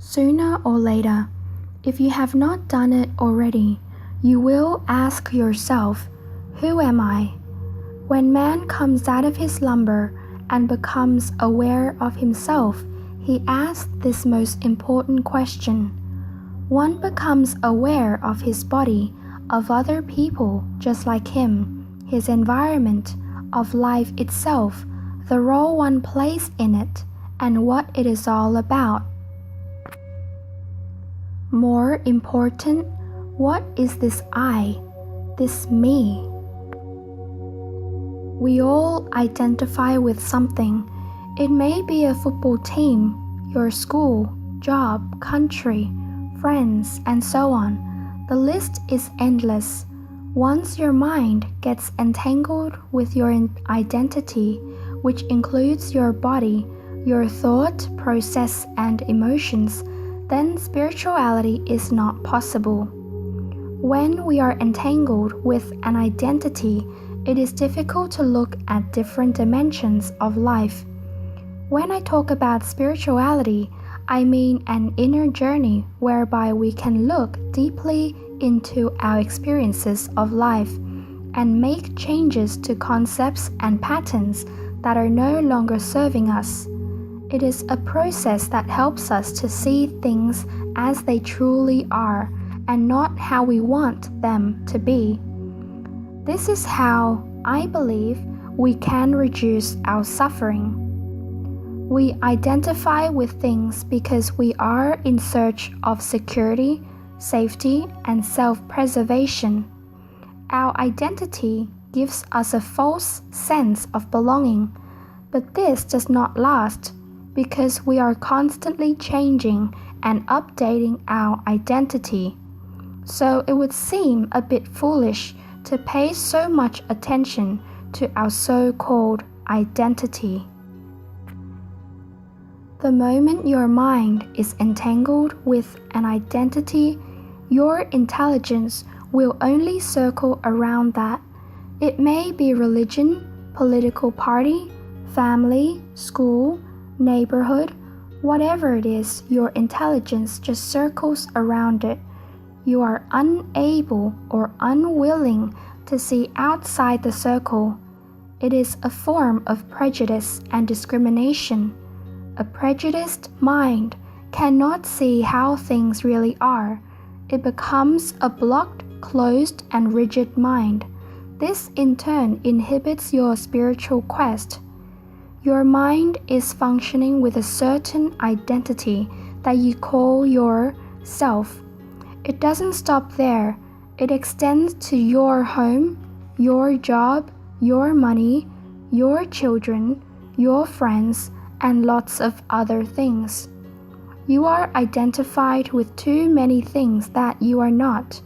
Sooner or later, if you have not done it already, you will ask yourself, who am I? When man comes out of his slumber and becomes aware of himself, he asks this most important question. One becomes aware of his body, of other people just like him, his environment, of life itself, the role one plays in it, and what it is all about. More important, what is this I, this me? We all identify with something. It may be a football team, your school, job, country, friends, and so on. The list is endless. Once your mind gets entangled with your identity, which includes your body, your thought, process, and emotions, then spirituality is not possible. When we are entangled with an identity, it is difficult to look at different dimensions of life. When I talk about spirituality, I mean an inner journey whereby we can look deeply into our experiences of life and make changes to concepts and patterns that are no longer serving us. It is a process that helps us to see things as they truly are and not how we want them to be. This is how, I believe, we can reduce our suffering. We identify with things because we are in search of security, safety, and self-preservation. Our identity gives us a false sense of belonging, but this does not last because we are constantly changing and updating our identity. So it would seem a bit foolish to pay so much attention to our so-called identity. The moment your mind is entangled with an identity, your intelligence will only circle around that. It may be religion, political party, family, school, neighborhood, whatever it is, your intelligence just circles around it. You are unable or unwilling to see outside the circle. It is a form of prejudice and discrimination. A prejudiced mind cannot see how things really are. It becomes a blocked, closed, and rigid mind. This in turn inhibits your spiritual quest. Your mind is functioning with a certain identity that you call your self. It doesn't stop there. It extends to your home, your job, your money, your children, your friends, and lots of other things. You are identified with too many things that you are not.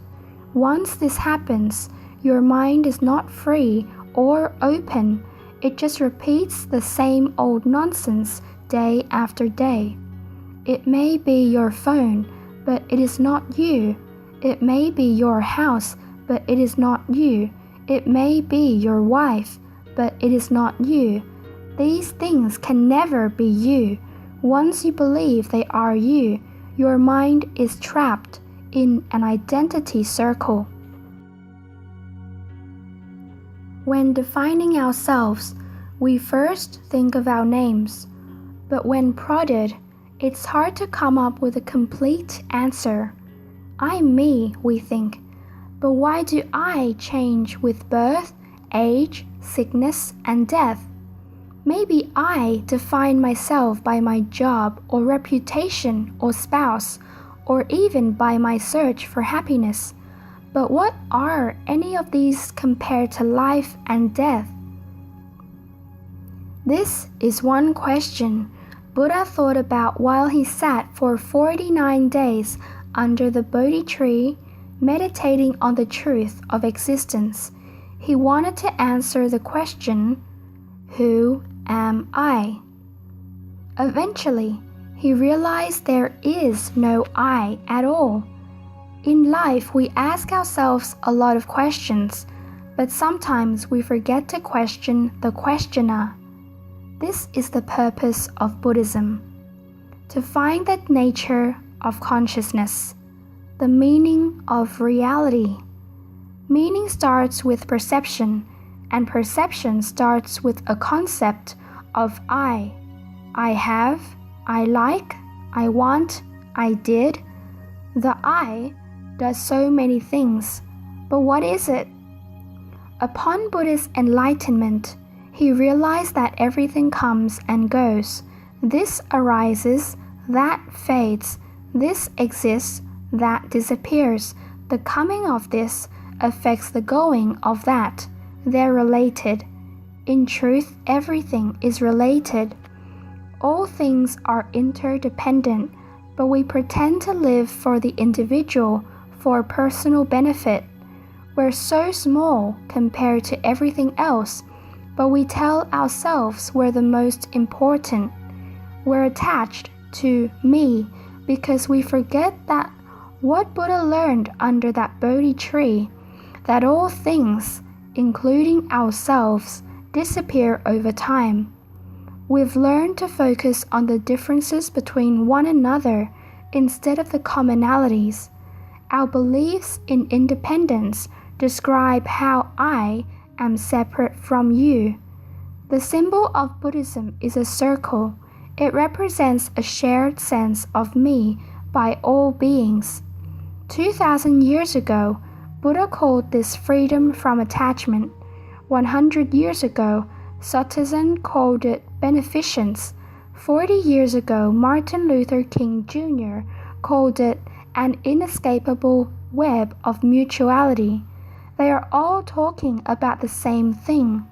Once this happens, your mind is not free or open. It just repeats the same old nonsense day after day. It may be your phone, but it is not you. It may be your house, but it is not you. It may be your wife, but it is not you. These things can never be you. Once you believe they are you, your mind is trapped in an identity circle. When defining ourselves, we first think of our names, but when prodded, it's hard to come up with a complete answer. I'm me, we think, but why do I change with birth, age, sickness, and death? Maybe I define myself by my job or reputation or spouse, or even by my search for happiness. But what are any of these compared to life and death? This is one question Buddha thought about while he sat for 49 days under the Bodhi tree, meditating on the truth of existence. He wanted to answer the question, who am I? Eventually, he realized there is no I at all. In life, we ask ourselves a lot of questions, but sometimes we forget to question the questioner. This is the purpose of Buddhism, to find that nature of consciousness, the meaning of reality. Meaning starts with perception, and perception starts with a concept of I. I have, I like, I want, I did. The I does so many things, but what is it? Upon Buddha's enlightenment, he realized that everything comes and goes. This arises, that fades, this exists, that disappears. The coming of this affects the going of that. They're related. In truth, everything is related. All things are interdependent, but we pretend to live for the individual, for personal benefit. We're so small compared to everything else, but we tell ourselves we're the most important. We're attached to me because we forget that what Buddha learned under that Bodhi tree, that all things, including ourselves, disappear over time. We've learned to focus on the differences between one another instead of the commonalities. Our beliefs in independence describe how I am separate from you. The symbol of Buddhism is a circle. It represents a shared sense of me by all beings. 2,000 years ago, Buddha called this freedom from attachment. 100 years ago, Sotizan called it beneficence. 40 years ago, Martin Luther King Jr. called it an inescapable web of mutuality. They are all talking about the same thing.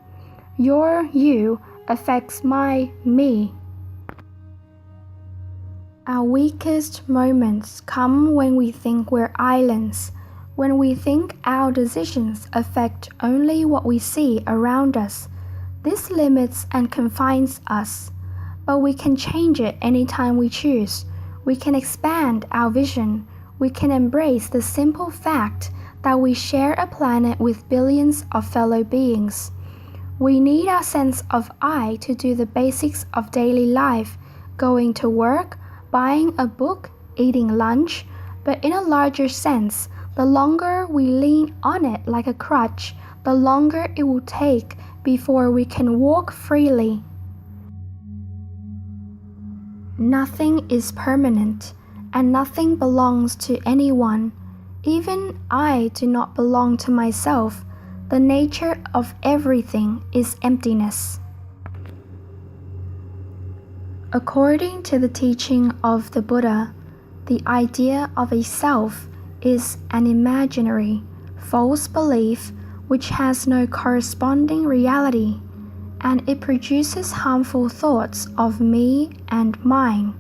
Your you affects my me. Our weakest moments come when we think we're islands, when we think our decisions affect only what we see around us. This limits and confines us, but we can change it anytime we choose. We can expand our vision. We can embrace the simple fact that we share a planet with billions of fellow beings. We need our sense of I to do the basics of daily life, going to work, buying a book, eating lunch, but in a larger sense, the longer we lean on it like a crutch, the longer it will take before we can walk freely. Nothing is permanent, and nothing belongs to anyone. Even I do not belong to myself. The nature of everything is emptiness. According to the teaching of the Buddha, the idea of a self is an imaginary, false belief which has no corresponding reality, and it produces harmful thoughts of me and mine,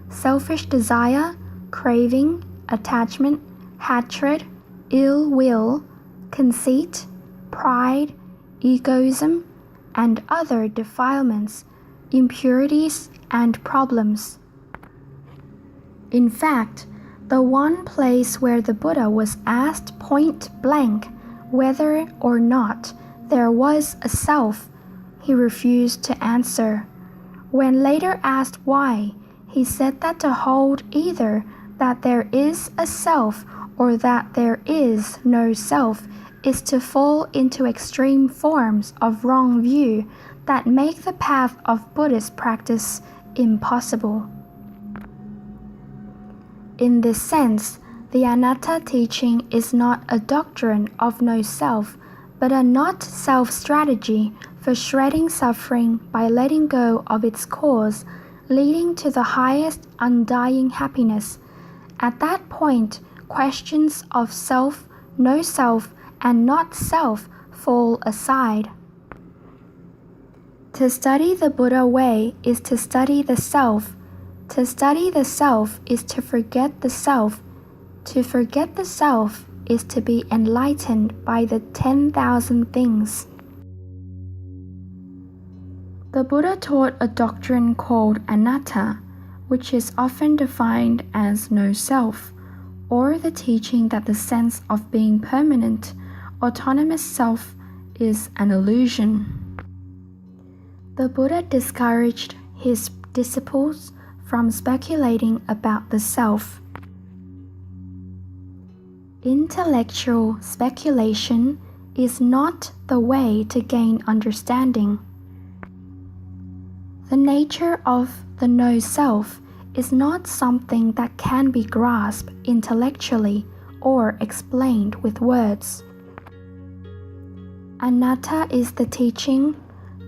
selfish desire, craving, attachment, hatred, ill will, conceit, pride, egoism, and other defilements, impurities, and problems. In fact, the one place where the Buddha was asked point blank whether or not there was a self, he refused to answer. When later asked why, he said that to hold either that there is a self or that there is no self is to fall into extreme forms of wrong view that make the path of Buddhist practice impossible. In this sense, the anatta teaching is not a doctrine of no self, but a not-self strategy for shredding suffering by letting go of its cause, leading to the highest undying happiness. At that point, questions of self, no self, and not self fall aside. To study the Buddha way is to study the self. To study the self is to forget the self. To forget the self is to be enlightened by the 10,000 things. The Buddha taught a doctrine called anatta, which is often defined as no self, or the teaching that the sense of being permanent, autonomous self is an illusion. The Buddha discouraged his disciples from speculating about the self. Intellectual speculation is not the way to gain understanding. The nature of the no-self is not something that can be grasped intellectually or explained with words. Anatta is the teaching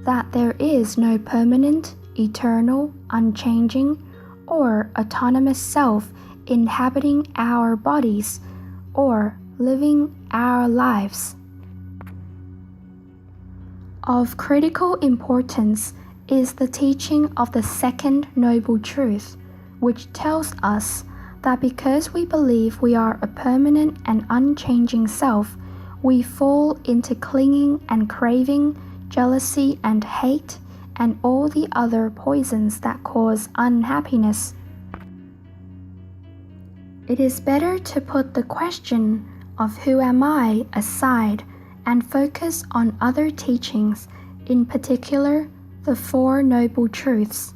that there is no permanent, eternal, unchanging, or autonomous self inhabiting our bodies or living our lives. Of critical importance is the teaching of the second noble truth, which tells us that because we believe we are a permanent and unchanging self, we fall into clinging and craving, jealousy and hate, and all the other poisons that cause unhappiness. It is better to put the question of who am I aside and focus on other teachings, in particular, the Four Noble Truths.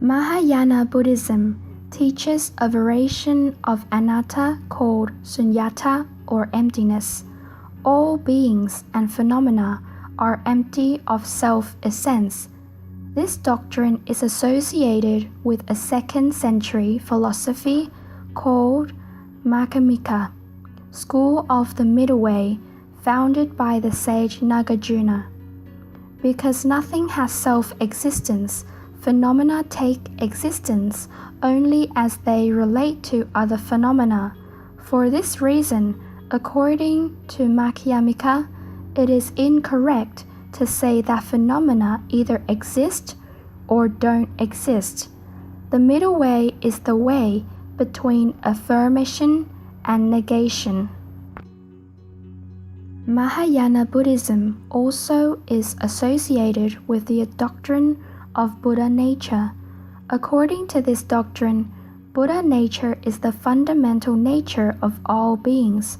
Mahayana Buddhism teaches a variation of anatta called sunyata or emptiness. All beings and phenomena are empty of self-essence. This doctrine is associated with a 2nd century philosophy called Madhyamika, School of the Middle Way, founded by the sage Nagarjuna. Because nothing has self-existence, phenomena take existence only as they relate to other phenomena. For this reason, according to Madhyamika, it is incorrect to say that phenomena either exist or don't exist. The middle way is the way between affirmation and negation. Mahayana Buddhism also is associated with the doctrine of Buddha nature. According to this doctrine, Buddha nature is the fundamental nature of all beings.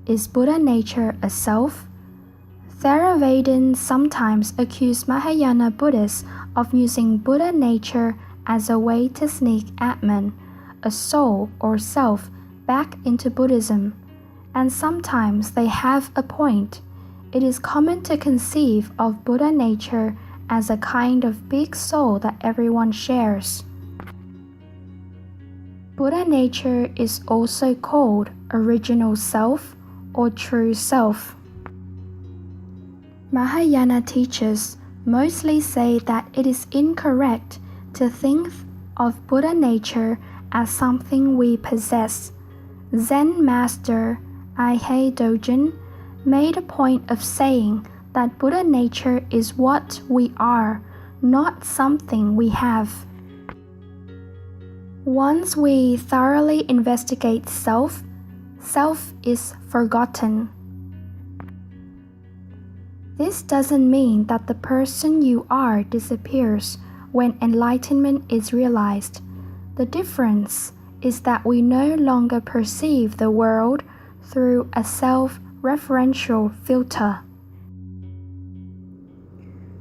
Is Buddha nature a self? Theravadins sometimes accuse Mahayana Buddhists of using Buddha nature as a way to sneak Atman, a soul or self, back into Buddhism. And sometimes they have a point. It is common to conceive of Buddha nature as a kind of big soul that everyone shares. Buddha nature is also called original self or true self. Mahayana teachers mostly say that it is incorrect to think of Buddha nature as something we possess. Zen master Aihei Dojin made a point of saying that Buddha nature is what we are, not something we have. Once we thoroughly investigate self, self is forgotten. This doesn't mean that the person you are disappears when enlightenment is realized. The difference is that we no longer perceive the world through a self-referential filter.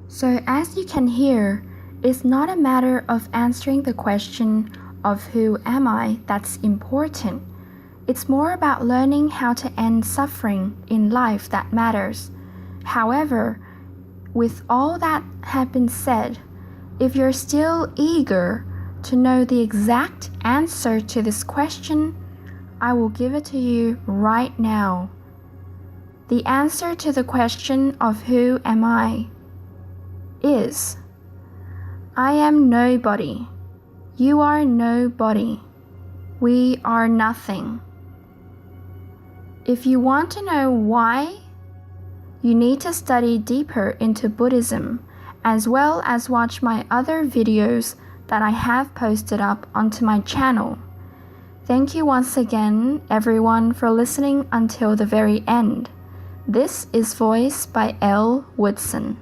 So as you can hear, it's not a matter of answering the question of who am I that's important. It's more about learning how to end suffering in life that matters. However, with all that had been said, if you're still eager to know the exact answer to this question, I will give it to you right now. The answer to the question of who am I is, I am nobody. You are nobody. We are nothing. If you want to know why, you need to study deeper into Buddhism, as well as watch my other videos that I have posted up onto my channel. Thank you once again, everyone, for listening until the very end. This is Voice by L. Woodson.